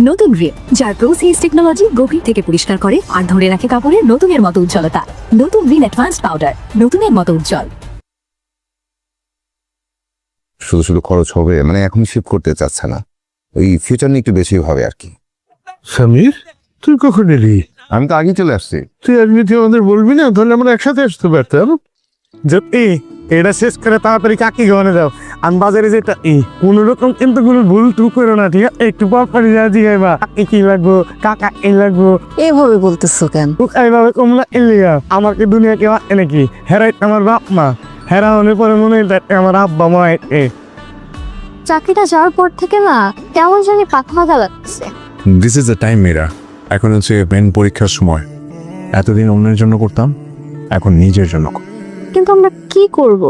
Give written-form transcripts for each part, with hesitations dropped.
নতুন রিপ যার process technology গভীর থেকে পরিষ্কার করে আর ধরে রাখে কাপড়ের নতুনের মতো উজ্জ্বলতা। নতুন রিন অ্যাডভান্স পাউডার, নতুনের মতো উজ্জ্বল। শুধু শুধু খরচ হবে, মানে এখন শিফট করতে চাচ্ছে না, ওই ফিউচার নিয়ে একটু বেশি হবে আর কি। সমীর, তুই কখন এলি? আমি তো আগেই চলে আসছি। তুই এমনিতে আমাদের বলবি না? তাহলে আমরা একসাথে আসতে পারতাম। যদি এটা শেষ করে তাড়াতাড়ি কাকি গহনে দাও। আমি বাজারে যেটা কোনো রকম কিন্তু কোনো ভুল টু করো না, ঠিক আছে? একটু পর পরে যা জিগাইবা কাকি কি লাগবো, কাকা এই লাগবো, এভাবে বলতেছো কেন? এইভাবে কমলা এলিয়া আমাকে দুনিয়া কেউ নাকি হেরাই আমার বাপ মা, হেরা হলে পরে মনে হয় আমার আব্বা মা। চাকরিটা যাওয়ার পর থেকে না কেমন জানি পাখা লাগছে। দিস ইজ দ্য টাইম মেয়েরা। এখন হচ্ছে মেন পরীক্ষার সময়। এতদিন অন্যের জন্য করতাম, এখন নিজের জন্য করি। কিন্তু আমরা কি করব?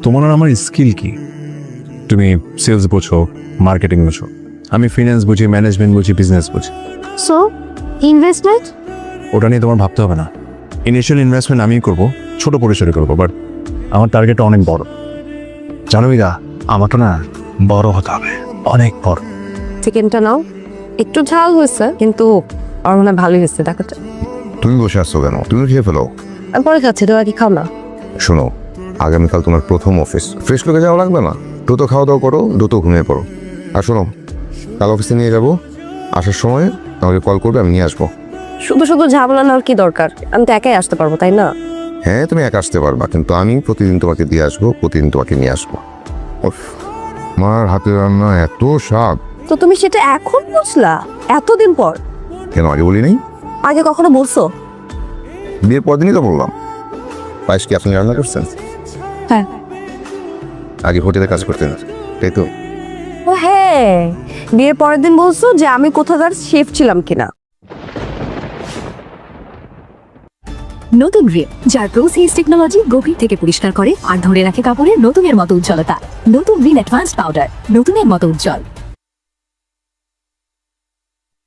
তোমার আর আমার স্কিল কি? তুমি সেলস বোঝো, মার্কেটিং বোঝো, আমি ফিন্যান্স বুঝি, ম্যানেজমেন্ট বুঝি, বিজনেস বুঝি। So investment? ওটা নিয়ে তোমার ভাবতে হবে না। ইনিশিয়াল ইনভেস্টমেন্ট আমিই করবো, ছোট পরিসরে করবো, বাট আমার টার্গেটটা অনেক বড়। জানো মিরা, আমাকে না বড় হতে হবে, অনেক বড়। চিকেনটা নাও, একটু ঝাল হয়েছে কিন্তু আমার মনে হয় ভালোই হয়েছে। দেখো তো, তুমি বসে আসছো কেন? তুমি খেয়ে ফেলো। আমি পরে খাচ্ছি, তো আর কি খাও না? শোনো, আগামীকাল তোমার প্রথম অফিস, ফ্রেশ লোকে যাওয়া লাগবে না, দ্রুত খাওয়া দাওয়া করো, দ্রুত ঘুমিয়ে পড়ো। আর শোনো, কাল অফিসে নিয়ে যাবো, আসার সময় আমাকে কল করবে, আমি নিয়ে আসবো। শুধু শুধু ঝামেলা নেওয়ার কি দরকার? আমি তো একাই আসতে পারবো, তাই না? হ্যাঁ, তুমি একা আসতে পারবা, কিন্তু আমি প্রতিদিন তোমাকে দিয়ে আসবো, প্রতিদিন তোমাকে নিয়ে আসবো। উফ, আমার হাতে রান্না এত স্বাদ। তো তুমি সেটা এখন বুঝলা এতদিন পর? কেন আগে বলি নাই? আগে কখনো বলছো? বিয়ের পর দিনই তো বললাম। পায়েস কি আপনি রান্না করছেন? হ্যাঁ। আগে হোটেলে কাজ করতেন, তাই তো? ও হ্যাঁ, বিয়ের পরের দিন বলছো যে আমি কোথাকার শেফ ছিলাম কিনা। নতুন রিপ যার প্রোসেস টেকনোলজি গভীর থেকে পরিষ্কার করে আর ধরে রাখে কাপড়ের নতুনের মতো উজ্জ্বলতা। নতুন রিন অ্যাডভান্স পাউডার, নতুনের মতো উজ্জ্বল।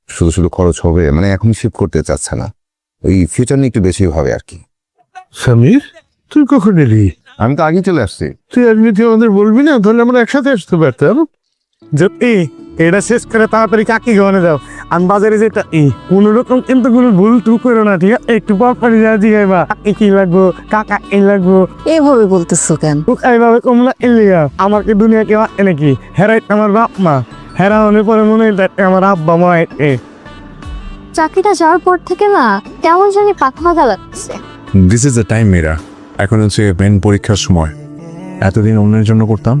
শুধু শুধু খরচ হবে, মানে এখন শিফট করতে চাচ্ছে না, ওই ফিউচার নিয়ে একটু বেশি হবে আর কি। সমীর, তুই কখন এলি? আমি তো আগেই চলে আসছি। তুই এমনিতে আমাদের বলবি না? তাহলে আমরা একসাথে আসতে পারতাম। যদি এটা শেষ করে তাড়াতাড়ি কাকি গহনে দাও। আমি বাজারে যেটা কোনো রকম কিন্তু কোনো ভুল টু করো না, ঠিক আছে? একটু পর পরে যা জিগাইবা কাকি কি লাগবো, কাকা এই লাগবো, এভাবে বলতেছো কেন? এইভাবে কমলা এলিয়া আমাকে দুনিয়া কেউ নাকি হেরাই আমার বাপ মা, হেরা হলে পরে মনে হয় আমার আব্বা মা। চাকরিটা যাওয়ার পর থেকে না কেমন জানি পাখা লাগছে। দিস ইজ দ্য টাইম মেয়েরা। এখন হচ্ছে মেন পরীক্ষার সময়। এতদিন অন্যের জন্য করতাম,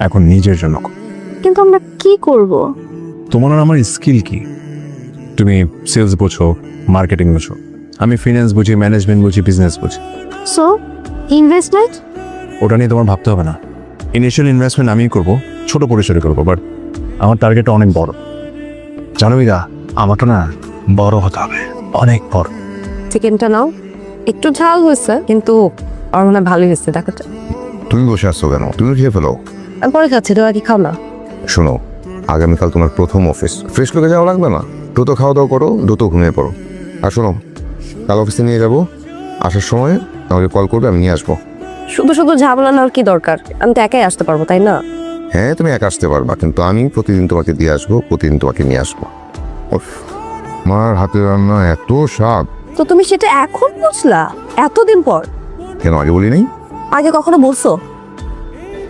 এখন নিজের জন্য করি। কিন্তু আমরা কি করব? তোমার আর আমার স্কিল কি? তুমি সেলস বোঝো, মার্কেটিং বোঝো, আমি ফিন্যান্স বুঝি, ম্যানেজমেন্ট বুঝি, বিজনেস বুঝি। So investment? ওটা নিয়ে তোমার ভাবতে হবে না। ইনিশিয়াল ইনভেস্টমেন্ট আমিই করবো, ছোট পরিসরে করবো, বাট আমার টার্গেটটা অনেক বড়। জানো মিরা, আমাকে না বড় হতে হবে, অনেক বড়। চিকেনটা নাও, একটু ঝাল হয়েছে কিন্তু আমার মনে হয় ভালোই হয়েছে। দেখো তো, তুমি বসে আসছো কেন? তুমি খেয়ে ফেলো। আমি পরে খাচ্ছি, তো আর কি খাও না? শোনো, আগামীকাল তোমার প্রথম অফিস, ফ্রেশ লোকে যাওয়া লাগবে না, দ্রুত খাওয়া দাওয়া করো, দ্রুত ঘুমিয়ে পড়ো। আর শোনো, কাল অফিসে নিয়ে যাবো, আসার সময় আমাকে কল করবে, আমি নিয়ে আসবো। শুধু শুধু ঝামেলা নেওয়ার কি দরকার? আমি তো একাই আসতে পারবো, তাই না? হ্যাঁ, তুমি একা আসতে পারবা, কিন্তু আমি প্রতিদিন তোমাকে দিয়ে আসবো, প্রতিদিন তোমাকে নিয়ে আসবো। উফ, আমার হাতে রান্না এত স্বাদ। তো তুমি সেটা এখন বুঝলা এতদিন পর? কেন আগে বলি নাই? আগে কখনো বলছো?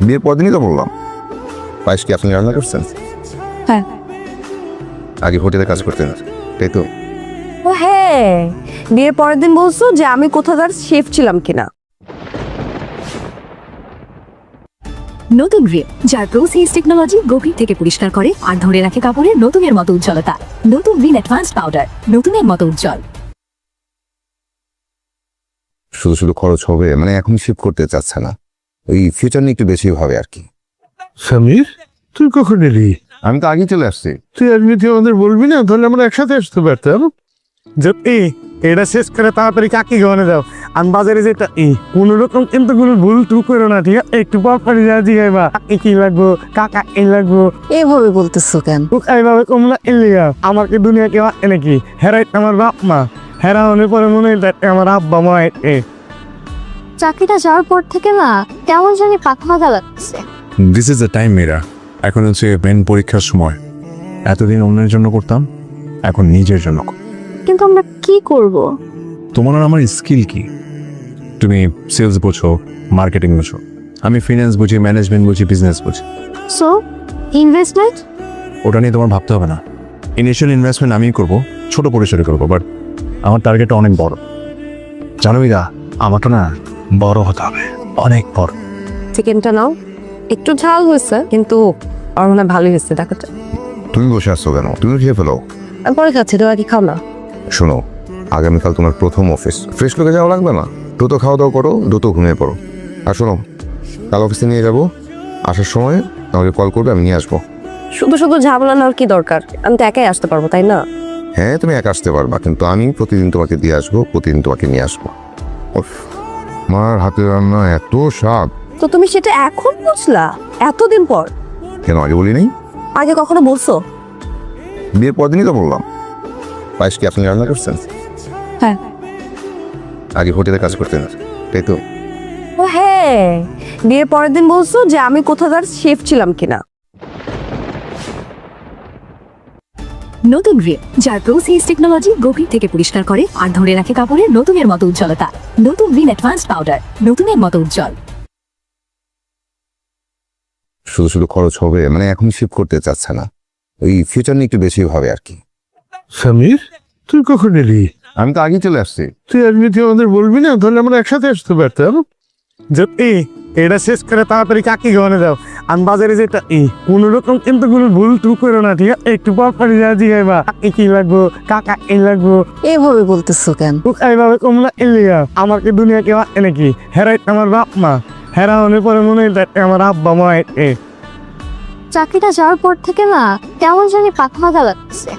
বিয়ের পর দিনই তো বললাম। পায়েস কি আপনি রান্না করছেন? হ্যাঁ। আগে হোটেলে কাজ করতেন, তাই তো? ও হ্যাঁ, বিয়ের পরের দিন বলছো যে আমি কোথাকার শেফ ছিলাম কিনা। নতুন রিপ যার প্রোসেস টেকনোলজি গভীর থেকে পরিষ্কার করে আর ধরে রাখে কাপড়ের নতুনের মতো উজ্জ্বলতা। নতুন রিন অ্যাডভান্স পাউডার, নতুনের মতো উজ্জ্বল। শুধু শুধু খরচ হবে, মানে এখন শিফট করতে চাচ্ছে না, ওই ফিউচার নিয়ে একটু বেশি হবে আর কি। সমীর, তুই কখন এলি? আমি তো আগেই চলে আসছি। তুই এমনিতে আমাদের বলবি না? তাহলে আমরা একসাথে আসতে পারতাম। যদি এটা শেষ করে তাড়াতাড়ি কাকি গহনে দাও। আমি বাজারে যেটা কোনো রকম কিন্তু কোনো ভুল টু করো না, ঠিক আছে? একটু পর পরে যা জিগাইবা কাকি কি লাগবো, কাকা এই লাগবো, এভাবে বলতেছো কেন? এইভাবে কমলা এলিয়া আমাকে দুনিয়া কেউ নাকি হেরাই আমার বাপ মা, হেরা হলে পরে মনে হয় আমার আব্বা মা। চাকরিটা যাওয়ার পর থেকে না কেমন জানি পাখা লাগছে। দিস ইজ দ্য টাইম মেয়েরা। এখন হচ্ছে মেন পরীক্ষার সময়। এতদিন অন্যের জন্য করতাম, এখন নিজের জন্য করি। কিন্তু আমরা কি করব? তোমার আর আমার স্কিল কি? তুমি সেলস বোঝো, মার্কেটিং বোঝো, আমি ফিনান্স বুঝি, ম্যানেজমেন্ট বুঝি, বিজনেস বুঝি। So investment? ওটা নিয়ে তোমার ভাবতে হবে না। ইনিশিয়াল ইনভেস্টমেন্ট আমিই করব, ছোট পরিসরে করবো, বাট আমার টার্গেটটা অনেক বড়। জানো মিরা, আমারটা না বড় হতে হবে, অনেক বড়। চিকেনটা নাও, একটু ঝাল হয়েছে কিন্তু আমার মনে হয় ভালোই হয়েছে। দেখাটা তুমি বসে আসছো কেন? তুমি খেয়ে ফেলো। আমি পরে খাচ্ছি, তো আর কি খাও না? শোনো, আগামীকাল তোমার প্রথম অফিস, ফ্রেশ লোকে যাওয়া লাগবে না। দ্রুত খাওয়া দাওয়া করো, দ্রুত ঘুমিয়ে পড়ো। আর শোনো, কাল অফিসে নিয়ে যাবো, আসার সময় আমাকে কল করবে, আমি নিয়ে আসবো। শুধু শুধু ঝামেলা নেওয়ার কি দরকার? আমি তো একাই আসতে পারবো, তাই না? হ্যাঁ, তুমি একা আসতে পারবা, কিন্তু আমি প্রতিদিন তোমাকে দিয়ে আসবো, প্রতিদিন তোমাকে নিয়ে আসবো। উফ, মার হাতে রান্না এত স্বাদ। তো তুমি সেটা এখন বুঝলা এতদিন পর? কেন আগে বলি নাই? আগে কখনো বলছো? বিয়ের পর দিনই তো বললাম। পায়েস কি আপনি রান্না করছেন? হ্যাঁ। আগে হোটেলে কাজ করতেন, তাই তো? ও হ্যাঁ, বিয়ের পরের দিন বলছো যে আমি কোথাকার শেফ ছিলাম কিনা। নতুন রিম, যার প্রসেস টেকনোলজি গভীর থেকে পরিষ্কার করে আর ধরে রাখে কাপড়ের নতুনের মতো উজ্জ্বলতা। নতুন রিন অ্যাডভান্স পাউডার, নতুনের মতো উজ্জ্বল। শুধু শুধু খরচ হবে, মানে এখন শিফট করতে চাচ্ছে না। ওই ফিউচার নিয়ে একটু বেশি হবে আর কি। সমীর, তুই কখন এলি? আমি তো আগেই চলে আসছি। তুই এমনিতে আমাদের বলবি না? তাহলে আমরা একসাথে আসতে পারতাম। যে এটা শেষ করে তাড়াতাড়ি কাকি গহনে দাও। আমি বাজারে যেটা কোনো রকম কিন্তু কোনো ভুল টু করো না, ঠিক আছে? একটু পর পরে যা জিগাইবা কাকি কি লাগবো, কাকা এই লাগবো। এভাবে বলতেছো কেন? এইভাবে কমলা এলিয়া আমাকে দুনিয়া কেউ নাকি হেরাই আমার বাপ মা, হেরা হলে পরে মনে হয় আমার আব্বা মা। চাকরিটা যাওয়ার পর থেকে না কেমন জানি পাখা লাগছে।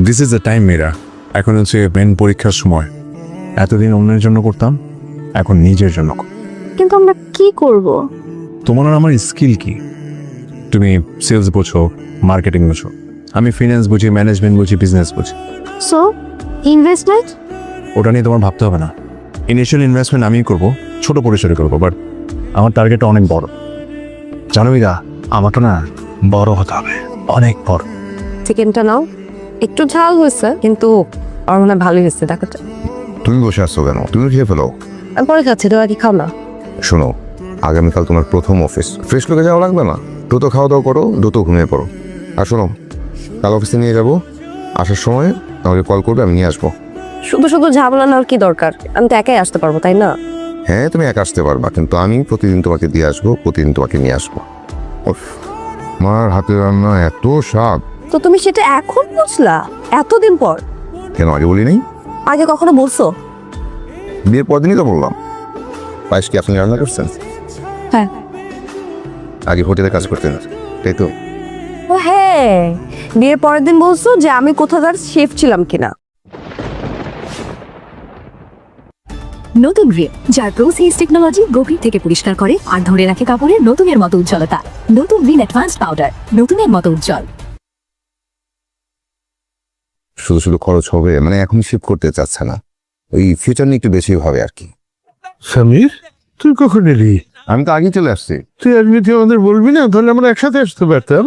This is the time Mira. এখন হচ্ছে মেন পরীক্ষার সময়। এতদিন অন্যের জন্য করতাম, এখন নিজের জন্য করি। কিন্তু আমরা কি করব? তোমার আর আমার স্কিল কি? তুমি সেলস বোঝো, মার্কেটিং বোঝো, আমি ফিনান্স বুঝি, ম্যানেজমেন্ট বুঝি, বিজনেস বুঝি। So investment? ওটা নিয়ে তোমার ভাবতে হবে না। ইনিশিয়াল ইনভেস্টমেন্ট আমিই করব, ছোট পরিসরে করবো, বাট আমার টার্গেটটা অনেক বড়। জানো মিরা, আমারটা না বড় হতে হবে, অনেক বড়। চিকেনটা নাও, একটু ঝাল হয়েছে কিন্তু আমার মনে হয় ভালোই হয়েছে। দেখাটা তুমি বসে আসছো কেন? তুমি খেয়ে ফেলো। আমি পরে খাচ্ছি, তো আর কি খাও না? শোনো, আগামীকাল তোমার প্রথম অফিস, ফ্রেশ লোকে যাওয়া লাগবে না। দ্রুত খাওয়া দাওয়া করো, দ্রুত ঘুমিয়ে পড়ো। আর শোনো, কাল অফিসে নিয়ে যাবো, আসার সময় আমাকে কল করবে, আমি নিয়ে আসবো। শুধু শুধু ঝামেলা নেওয়ার কি দরকার? আমি তো একাই আসতে পারবো, তাই না? হ্যাঁ, তুমি একা আসতে পারবা, কিন্তু আমি প্রতিদিন তোমাকে দিয়ে আসবো, প্রতিদিন তোমাকে নিয়ে আসবো। উফ, মার হাতে রান্না এত স্বাদ। তো তুমি সেটা এখন বুঝলা এতদিন পর? কেন আগে বলি নাই? আগে কখনো বলছো? বিয়ের পর দিনই তো বললাম। পায়েস কি আপনি রান্না করছেন? হ্যাঁ। আগে হোটেলে কাজ করতেন, তাই তো? ও হ্যাঁ, বিয়ের পরের দিন বলছো যে আমি কোথাকার শেফ ছিলাম কিনা। নতুন রিম, যার প্রসেস টেকনোলজি গভীর থেকে পরিষ্কার করে আর ধরে রাখে কাপড়ের নতুনের মতো উজ্জ্বলতা। নতুন রিন অ্যাডভান্স পাউডার, নতুনের মতো উজ্জ্বল। শুধু শুধু খরচ হবে, মানে এখন শিফট করতে চাচ্ছে না। ওই ফিউচার নিয়ে একটু বেশি হবে আর কি। সমীর, তুই কখন এলি? আমি তো আগেই চলে আসছি। তুই এমনিতে আমাদের বলবি না? তাহলে আমরা একসাথে আসতে পারতাম।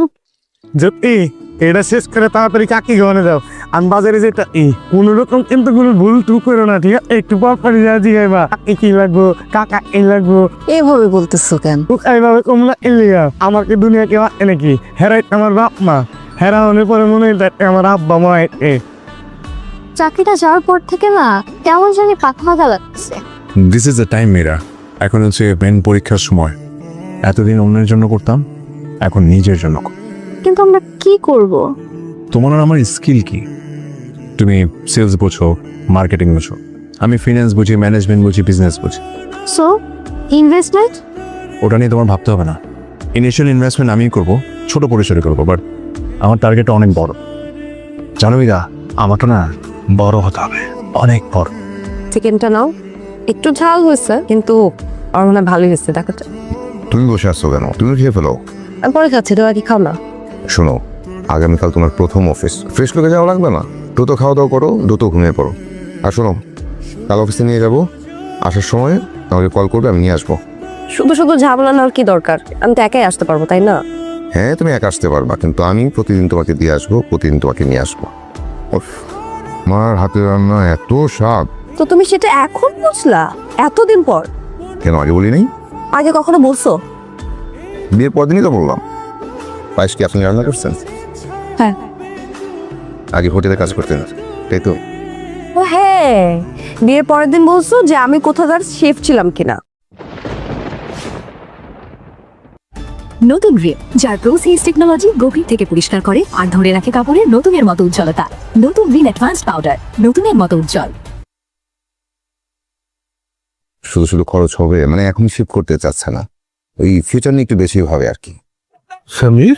যে এটা শেষ করে তাড়াতাড়ি কাকি গহনে দাও। আমি বাজারে যেটা কোনো রকম কিন্তু কোনো ভুল টু করো না, ঠিক আছে? একটু পর পরে যা জিগাইবা কাকি কি লাগবো, কাকা এই লাগবো। এভাবে বলতেছো কেন? এইভাবে কমলা এলিয়া আমাকে দুনিয়া কেউ নাকি হেরাই আমার বাপ মা, হেরা হলে পরে মনে হয় আমার আব্বা মা। চাকরিটা যাওয়ার পর থেকে না কেমন জানি পাখা লাগছে। This is the time Mira. এখন হচ্ছে মেন পরীক্ষার সময়। এতদিন অন্যের জন্য করতাম, এখন নিজের জন্য করি। কিন্তু আমরা কি করব? তোমার আর আমার স্কিল কি? তুমি সেলস বোঝো, মার্কেটিং বোঝো, আমি ফিনান্স বুঝি, ম্যানেজমেন্ট বুঝি, বিজনেস বুঝি। So investment? ওটা নিয়ে তোমার ভাবতে হবে না। ইনিশিয়াল ইনভেস্টমেন্ট আমিই করব, ছোট পরিসরে করবো, বাট আমার টার্গেটটা অনেক বড়। জানো মিরা, আমারটা না বড় হতে হবে, অনেক বড়। চিকেনটা নাও, একটু ঝাল হয়েছে কিন্তু আমার মনে হয় ভালোই হয়েছে। দেখাটা তুমি বসে আসছো কেন? তুমি খেয়ে ফেলো। আমি পরে খাচ্ছি, তো আর কি খাও না? শোনো, আগামীকাল তোমার প্রথম অফিস, ফ্রেশ লোকে যাওয়া লাগবে না। দ্রুত খাওয়া দাওয়া করো, দ্রুত ঘুমিয়ে পড়ো। আর শোনো, কাল অফিসে নিয়ে যাবো, আসার সময় আমাকে কল করবে, আমি নিয়ে আসবো। শুধু শুধু ঝামেলা নেওয়ার কি দরকার? আমি তো একাই আসতে পারবো, তাই না? হ্যাঁ তুমি একা আসতে পারবা, কিন্তু আমি প্রতিদিন তোমাকে দিয়ে আসবো, প্রতিদিন তোমাকে নিয়ে আসবো। উফ, মার হাতে রান্না এত স্বাদ। তো তুমি সেটা এখন বুঝলা এতদিন পর? কেন আগে বলি নাই? আগে কখনো বলছো? বিয়ের পর দিনই তো বললাম। পায়েস কি আপনি রান্না করছেন? হ্যাঁ। আগে হোটেলে কাজ করতেন, তাই তো? ও হ্যাঁ, বিয়ের পরের দিন বলছো যে আমি কোথাকার শেফ ছিলাম কিনা। নতুন রিম, যার প্রোসেস টেকনোলজি গভীর থেকে পরিষ্কার করে আর ধরে রাখে কাপড়ের নতুনের মতো উজ্জ্বলতা। নতুন রিন অ্যাডভান্সড পাউডার, নতুনের মতো উজ্জ্বল। শুধু শুধু খরচ হবে, মানে এখন শিফট করতে চাচ্ছে না, ওই ফিউচার নিয়ে একটু বেশি ভাবে আর কি। সমীর,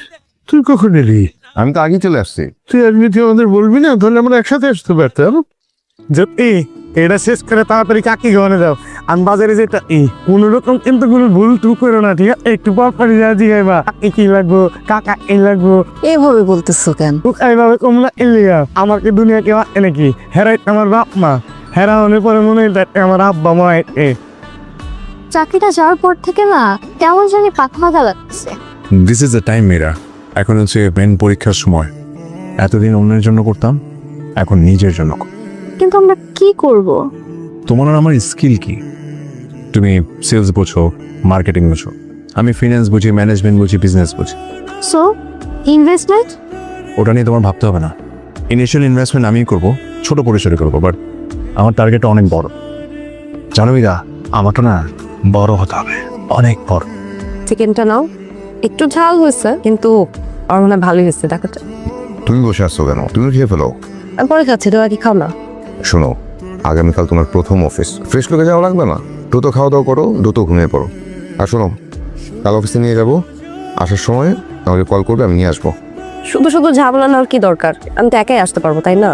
তুই কখন এলি? আমি তো আগেই চলে আসছি। তুই এমনিতে আমাদের বলবি না, তাহলে আমরা একসাথে আসতে পারতাম। যদি এটা শেষ করে তাড়াতাড়ি কাকি গানে দাও। আমি বাজারে যেটা কোন রকম কিন্তু কোনো ভুল টু করো না, ঠিক আছে? একটু পর পরে যা জিগাইবা কাকি কি লাগবো, কাকা কি লাগবো, এভাবে বলতেছো কেন? এইভাবে কমলা এলিয়া আমাকে দুনিয়া কেউ নাকি হেরাই আমার বাপ মা, হেরা হলে পরে মনে হয় আমার আব্বা মা। চাকরিটা যাওয়ার পর থেকে না কেমন জানি পাখা লাগছে। দিস ইজ দ্য টাইম মেয়েরা। এখন হচ্ছে মেন পরীক্ষার সময়। এতদিন অন্যের জন্য করতাম, এখন নিজের জন্য করি। কিন্তু আমরা কি করব? তোমার আর আমার স্কিল কি? তুমি সেলস বোঝো, মার্কেটিং বোঝো, আমি ফিন্যান্স বুঝি, ম্যানেজমেন্ট বুঝি, বিজনেস বুঝি। So investment? ওটা নিয়ে তোমার ভাবতে হবে না। ইনিশিয়াল ইনভেস্টমেন্ট আমিই করব, ছোট পরিসরে করবো, বাট আমার টার্গেটটা অনেক বড়। জানো মিরা, আমারটা না বড় হতে হবে, অনেক বড়। চিকেনটা নাও, একটু ঝাল হয়েছে কিন্তু আমার মনে হয় ভালোই হয়েছে। দেখাটা তুমি বসে আসছো কেন? তুমি খেয়ে ফেলো। আমি পরে খাচ্ছি, তো আর কি খাও না? শোনো, আগামীকাল তোমার প্রথম অফিস, ফ্রেশ লোকে যাওয়া লাগবে না। দ্রুত খাওয়া দাওয়া করো, দ্রুত ঘুমিয়ে পড়ো। আর শোনো, কাল অফিসে নিয়ে যাবো, আসার সময় আমাকে কল করবে, আমি নিয়ে আসবো। শুধু শুধু ঝামেলা নেওয়ার কি দরকার? আমি তো একাই আসতে পারবো, তাই না?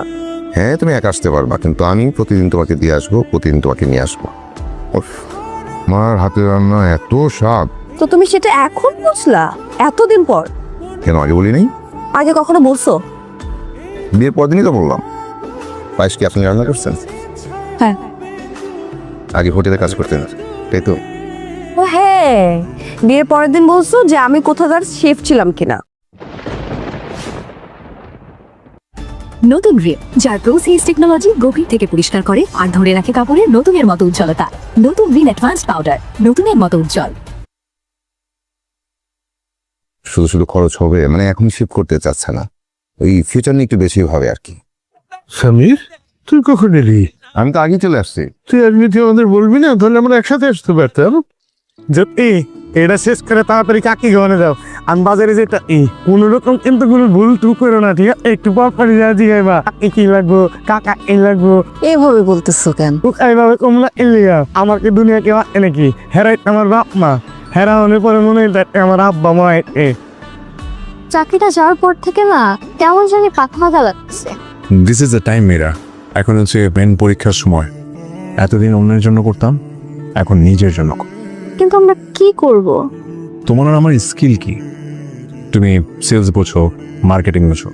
হ্যাঁ তুমি একা আসতে পারবা, কিন্তু আমি প্রতিদিন তোমাকে দিয়ে আসবো, প্রতিদিন তোমাকে নিয়ে আসবো। উফ, মার হাতে রান্না এত স্বাদ। তো তুমি সেটা এখন বুঝলা এতদিন পর? কেন আগে বলি নাই? আগে কখনো বলছো? বিয়ের পর দিনই তো বললাম। পায়েস কি আপনি রান্না করছেন? হ্যাঁ। আগে হোটেলে কাজ করতেন, তাই তো? ও হ্যাঁ, বিয়ের পরের দিন বলছো যে আমি কোথাকার শেফ ছিলাম কিনা। নতুন রিম, যার প্রোসেস টেকনোলজি গভীর থেকে পরিষ্কার করে আর ধরে রাখে কাপড়ের নতুনের মতো উজ্জ্বলতা। নতুন রিন অ্যাডভান্সড পাউডার, নতুনের মতো উজ্জ্বল। শুধু শুধু খরচ হবে, মানে এখন শিফট করতে চাচ্ছে না, ওই ফিউচার নিয়ে একটু বেশি ভাবে আর কি। সমীর, তুই কখন এলি? আমি তো আগেই চলে আসছি। তুই এমনিতে আমাদের বলবি না, তাহলে আমরা একসাথে আসতে পারতাম। যদি এটা শেষ করে তাড়াতাড়ি কাকি গানে দাও। আমি বাজারে যেটা কোন রকম কিন্তু কোনো ভুল টু করো না, ঠিক আছে? একটু পর পরে যা জিগাইবা কাকি কি লাগবো, কাকা কি লাগবো, এভাবে বলতেছো কেন? এইভাবে কমলা এলিয়া আমাকে দুনিয়া কেউ নাকি হেরাই আমার বাপ মা, হেরা হলে পরে মনে হয় আমার আব্বা মা। চাকরিটা যাওয়ার পর থেকে না কেমন জানি পাখা লাগছে। দিস ইজ দ্য টাইম মেয়েরা। এখন হচ্ছে মেন পরীক্ষার সময়। এতদিন অন্যের জন্য করতাম, এখন নিজের জন্য করি। কিন্তু আমরা কি করব? তোমার আর আমার স্কিল কি? তুমি সেলস বোঝো, মার্কেটিং বোঝো,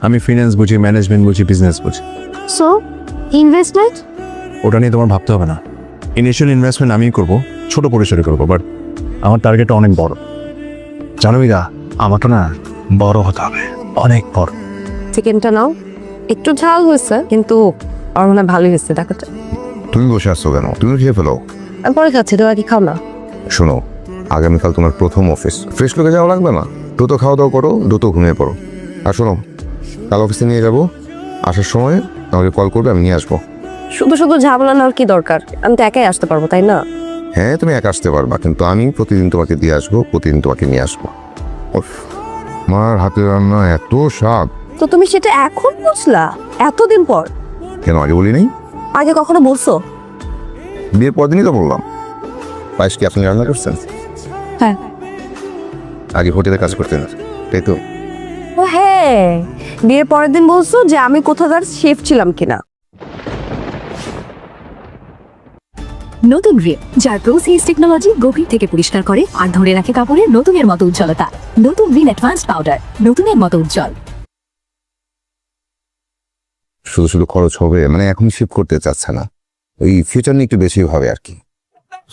আমি ফিন্যান্স বুঝি, ম্যানেজমেন্ট বুঝি, বিজনেস বুঝি। So investment? ওটা নিয়ে তোমার ভাবতে হবে না। ইনিশিয়াল ইনভেস্টমেন্ট আমিই করব, ছোট পরিসরে করবো, বাট আমার টার্গেটটা অনেক বড়। জানো মিরা, আমারটা না বড় হতে হবে, অনেক বড়। চিকেনটা নাও, একটু ঝাল হয়েছে কিন্তু আমার মনে হয় ভালোই হয়েছে। দেখাটা তুমি বসে আসছো কেন? তুমি খেয়ে ফেলো। আমি পরে খাচ্ছি, তো আর কি খাও না? শোনো, আগামীকাল তোমার প্রথম অফিস, ফ্রেশ লোকে যাওয়া লাগবে না। দ্রুত খাওয়া দাওয়া করো, দ্রুত ঘুমিয়ে পড়ো। আর শোনো, কাল অফিসে নিয়ে যাবো, আসার সময় আমাকে কল করবে, আমি নিয়ে আসবো। শুধু শুধু ঝামেলা নেওয়ার কি দরকার? আমি তো একাই আসতে পারবো, তাই না? হ্যাঁ তুমি একা আসতে পারবা, কিন্তু আমি প্রতিদিন তোমাকে দিয়ে আসবো, প্রতিদিন তোমাকে নিয়ে আসবো। উফ, মার হাতে রান্না এত স্বাদ। তো তুমি সেটা এখন বুঝলা এতদিন পর? কেন আগে বলি নাই? আগে কখনো বলছো? বিয়ের পর দিনই তো বললাম। পায়েস কি আপনি রান্না করছেন? হ্যাঁ। আগে হোটেলে কাজ করতেন, তাই তো? ও হ্যাঁ, বিয়ের পরের দিন বলছো যে আমি কোথাকার শেফ ছিলাম কিনা। নতুন রিম, যার প্রোসেস টেকনোলজি গভীর থেকে পরিষ্কার করে আর ধরে রাখে কাপড়ের নতুনের মতো উজ্জ্বলতা। নতুন রিন অ্যাডভান্সড পাউডার, নতুনের মতো উজ্জ্বল। শুধু শুধু খরচ হবে, মানে এখন শিফট করতে চাচ্ছে না, ওই ফিউচার নিয়ে একটু বেশি ভাবে আর কি।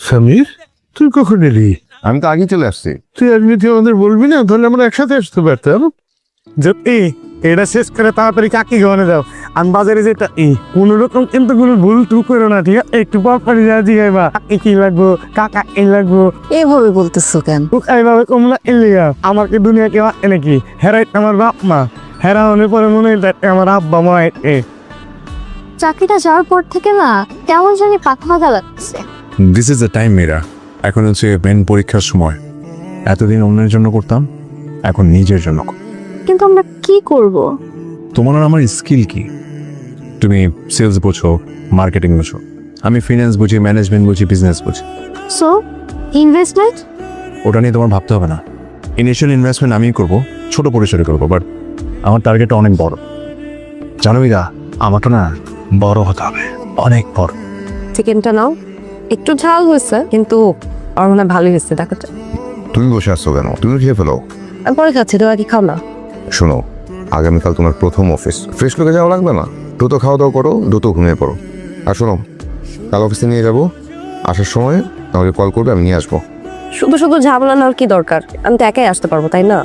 সমীর, তুই কখন এলি? আমি তো আগেই চলে আসছি। তুই এমনিতে আমাদের বলবি না, তাহলে আমরা একসাথে আসতে পারতাম। যে এটা শেষ করে তাড়াতাড়ি কাকি গহনে দাও। আমি বাজারে যেটা কোনো রকম কিন্তু কোনো ভুল টুক করো না, ঠিক আছে? একটু পর পরই যা জিগাইবা কাকি কি লাগবো, কাকা এই লাগবো, এভাবে বলতেছো কেন? এইভাবে কমলা এলিয়া আমাকে দুনিয়া কেউ নাকি হেরাই আমার বাপ মা, হেরা হলে পরে মনে হয় আমার আব্বা মা। চাকরিটা যাওয়ার পর থেকে না কেমন জানি পাখা লাগছে। দিস ইজ দ্য টাইম মেয়েরা, এখন হচ্ছে মেন পরীক্ষার সময়। এতদিন অন্যের জন্য করতাম, এখন নিজের জন্য করি। কিন্তু আমরা কি করব? তোমার আর আমার স্কিল কি? তুমি সেলস বোঝো, মার্কেটিং বোঝো, আমি ফিনান্স বুঝি, ম্যানেজমেন্ট বুঝি, বিজনেস বুঝি। So investment? ওটা নিয়ে তোমার ভাবতে হবে না। ইনিশিয়াল ইনভেস্টমেন্ট আমিই করব, ছোট পরিসরে করবো, বাট আমার টার্গেটটা অনেক বড়। জানো ইরা, আমারটা না বড় হতে হবে, অনেক বড়। চিকেনটা নাও, একটু ঝাল হয়েছে কিন্তু আমার মনে হয় ভালোই হয়েছে। দেখো তো। তুমি বসে আসছো কেন? তুমি খেয়ে ফেলো। আমি পরে খাচ্ছি, তো আগে খাও না। শোনো, আগামীকাল তোমার প্রথম অফিস, ফ্রেশ লোকে যাওয়া লাগবে না। দ্রুত খাওয়া দাওয়া করো, দ্রুত ঘুমিয়ে পড়ো। আর শোনো, কাল অফিসে নিয়ে যাবো, আসার সময় আমাকে কল করবে, আমি নিয়ে আসবো। শুধু শুধু ঝামেলা নেওয়ার কি দরকার? আমি তো একাই আসতে পারবো, তাই না?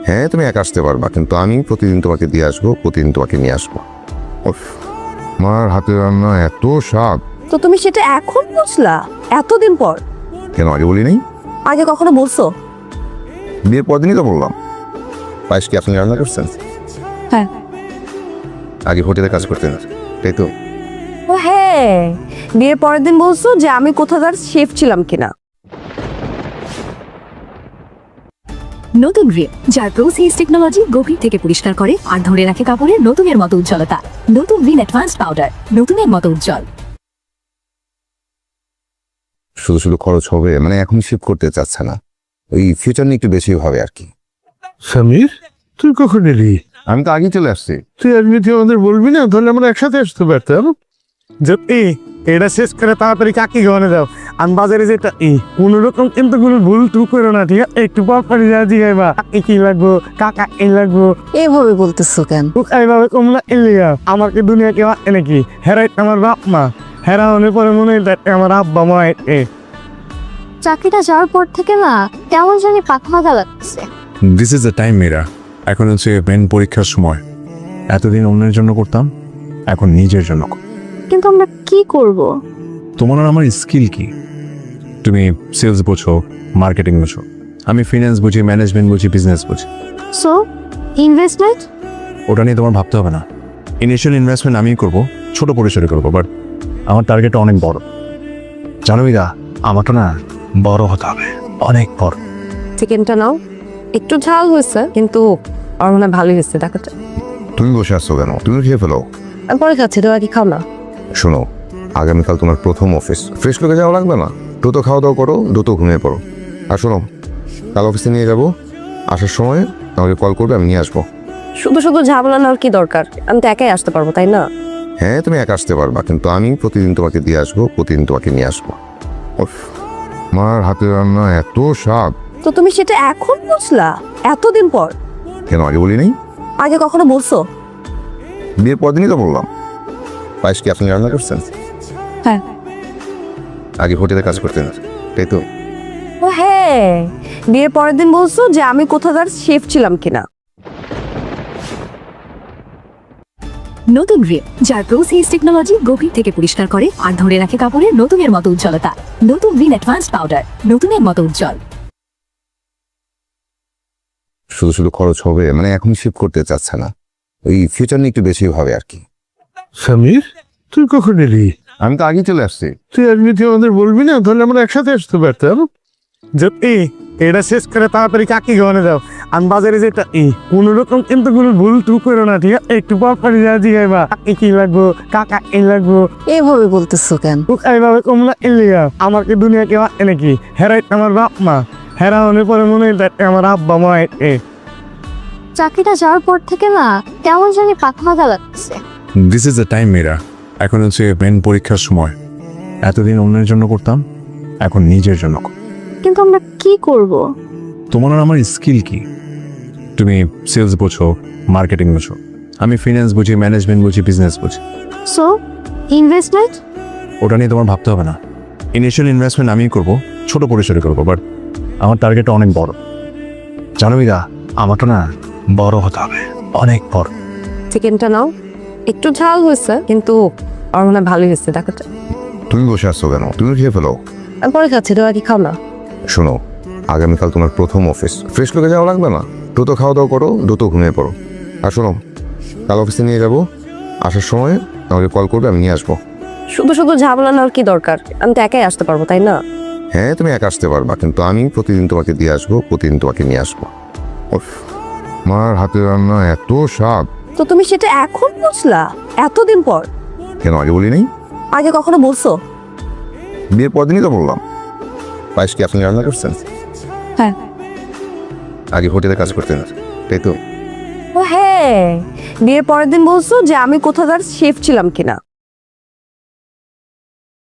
হ্যাঁ, তুমি একা আসতে পারবা, কিন্তু আমি প্রতিদিন তোমাকে দিয়ে আসবো, প্রতিদিন তোমাকে নিয়ে আসবো। উফ, আমার হাতে রান্না এত স্বাদ। তো তুমি সেটা এখন বুঝলা এতদিন পর? কেন আগে বলি নাই? আগে কখনো বলছো? বিয়ের পর দিনই তো বললাম। পায়েস কি আপনি রান্না করছেন? হ্যাঁ। আগে হোটেলে কাজ করতেন, তাই তো? ও হ্যাঁ, বিয়ের পরের দিন বলছো যে আমি কোথাকার শেফ ছিলাম কিনা। নতুন রিম, যার প্রোসেস টেকনোলজি গভীর থেকে পরিষ্কার করে আর ধরে রাখে কাপড়ের নতুনের মতো উজ্জ্বলতা। নতুন রিন অ্যাডভান্সড পাউডার, নতুনের মতো উজ্জ্বল। শুধু শুধু খরচ হবে, মানে এখন শিফট করতে চাচ্ছে না, ওই ফিউচার নিয়ে একটু বেশি ভাবে আর কি। সমীর, তুই কখন এলি? আমি তো আগেই চলে আসছি। তুই এমনিতে আমাদের বলবি না, তাহলে আমরা একসাথে আসতে পারতাম। যে এটা শেষ করে তাড়াতাড়ি কাকি গহনে দাও। আমি বাজারে যেটা কোনো রকম কিন্তু কোনো ভুল টুক করো না, ঠিক আছে? একটু পর পরই যা জিগাইবা কাকি কি লাগবো, কাকা এই লাগবো, এভাবে বলতেছো কেন? এইভাবে কমলা এলিয়া আমাকে দুনিয়া কেউ নাকি হেরাই আমার বাপ মা, হেরা হলে পরে মনে হয় আমার আব্বা মা। চাকরিটা যাওয়ার পর থেকে না কেমন জানি পাখা লাগছে। দিস ইজ দ্য টাইম মেয়েরা, এখন হচ্ছে মেন পরীক্ষার সময়। এতদিন অন্যের জন্য করতাম, এখন নিজের জন্য করি। কিন্তু আমরা কি করব? তোমার আর আমার স্কিল কি? তুমি সেলস বোঝো, মার্কেটিং বোঝো, আমি ফিনান্স বুঝি, ম্যানেজমেন্ট বুঝি, বিজনেস বুঝি। So investment? ওটা নিয়ে তোমার ভাবতে হবে না। ইনিশিয়াল ইনভেস্টমেন্ট আমিই করব, ছোট পরিসরে করবো, বাট আমার টার্গেটটা অনেক বড়। জানো ইরা, আমারটা না বড় হতে হবে, অনেক বড়। চিকেনটা নাও, একটু ঝাল হয়েছে কিন্তু আমার মনে হয় ভালোই হয়েছে। দেখো তো। তুমি বসে আসছো কেন? তুমি খেয়ে ফেলো। আমি পরে খাচ্ছি, তো আগে খাও না। শোনো, আগামীকাল তোমার প্রথম অফিস, ফ্রেশ লোকে যাওয়া লাগবে না। দ্রুত খাওয়া দাওয়া করো, দ্রুত ঘুমিয়ে পড়ো। আর শোনো, কাল অফিসে নিয়ে যাবো, আসার সময় আমাকে কল করবে, আমি নিয়ে আসবো। শুধু শুধু ঝামেলা নেওয়ার কি দরকার? আমি তো একাই আসতে পারবো, তাই না? হ্যাঁ, তুমি একা আসতে পারবা, কিন্তু আমি প্রতিদিন তোমাকে দিয়ে আসবো, প্রতিদিন তোমাকে নিয়ে আসবো। উফ, আমার হাতে রান্না এত স্বাদ। তো তুমি সেটা এখন বুঝলা এতদিন পর? কেন আগে বলি নাই? আগে কখনো বলছো? বিয়ের পর দিনই তো বললাম। পায়েস কি আপনি রান্না করছেন? হ্যাঁ। আগে হোটেলে কাজ করতেন, তাই তো? ও হ্যাঁ, বিয়ের পরের দিন বলছো যে আমি কোথাকার শেফ ছিলাম কিনা। নতুন রিম, যার প্রোসেস টেকনোলজি গভীর থেকে পরিষ্কার করে আর ধরে রাখে কাপড়ের নতুনের মতো উজ্জ্বলতা। নতুন রিন অ্যাডভান্সড পাউডার, নতুনের মতো উজ্জ্বল। শুধু শুধু খরচ হবে, মানে এখন শিফট করতে চাচ্ছে না, ওই ফিউচার নিয়ে একটু বেশি ভাবে আর কি। সমীর, তুই কখন এলি? আমি তো আগেই চলে আসছি। তুই এমনিতে আমাদের বলবি না, তাহলে আমরা একসাথে আসতে পারতাম। যে এটা শেষ করে তাড়াতাড়ি কাকি গহনে দাও। আমি বাজারে যেটা কোনো রকম কিন্তু কোনো ভুল টুক করো না, ঠিক আছে? একটু পর পরই যা জিগাইবা কাকি কি লাগবো, কাকা এই লাগবো, এভাবে বলতেছো কেন? এইভাবে কমলা এলিয়া আমাকে দুনিয়া কেউ নাকি হেরাই আমার বাপ মা, হেরা হলে পরে মনে হয় আমার আব্বা মা। চাকরিটা যাওয়ার পর থেকে না কেমন জানি পাখা লাগছে। দিস ইজ দ্য টাইম মেয়েরা, এখন হচ্ছে মেন পরীক্ষার সময়। এতদিন অন্যের জন্য করতাম, এখন নিজের জন্য করি। কিন্তু আমরা কি করব? তোমার আর আমার স্কিল কি? তুমি সেলস বোঝো, মার্কেটিং বোঝো, আমি ফিনান্স বুঝি, ম্যানেজমেন্ট বুঝি, বিজনেস বুঝি। So investment? ওটা নিয়ে তোমার ভাবতে হবে না। ইনিশিয়াল ইনভেস্টমেন্ট আমিই করব, ছোট পরিসরে করবো, বাট আমার টার্গেটটা অনেক বড়। জানো মীরা, আমাকে না বড় হতে হবে, অনেক বড়। চিকেনটা নাও, একটু ঝাল হয়েছে কিন্তু আমার মনে হয় ভালোই হয়েছে। দেখো তো। তুমি বসে আসছো কেন? তুমি খেয়ে ফেলো। আমি পরে খাচ্ছি, তোরা কি খাও না? শোনো, আগামীকাল তোমার প্রথম অফিস, ফ্রেশ লোকে যাওয়া লাগবে না। দ্রুত খাওয়া দাওয়া করো, দ্রুত ঘুমিয়ে পড়ো। আর শোনো, কাল অফিসে নিয়ে যাবো, আসার সময় আমাকে কল করবে, আমি নিয়ে আসবো। শুধু শুধু ঝামেলা নেওয়ার কি দরকার? আমি তো একাই আসতে পারবো, তাই না? হ্যাঁ, তুমি একা আসতে পারবা, কিন্তু আমি প্রতিদিন তোমাকে দিয়ে আসবো, প্রতিদিন তোমাকে নিয়ে আসবো। উফ, আমার হাতের রান্না এত স্বাদ। তো তুমি সেটা এখন বুঝলা এতদিন পর? কেন আগে বলি নাই? আগে কখনো বলছো? বিয়ের পর দিনই তো বললাম। পায়েস কি আপনি রান্না করছেন? হ্যাঁ। আগে হোটেলে কাজ করতেন, তাই তো? ও হ্যাঁ, বিয়ের পরের দিন বলছো যে আমি কোথাকার শেফ ছিলাম কিনা।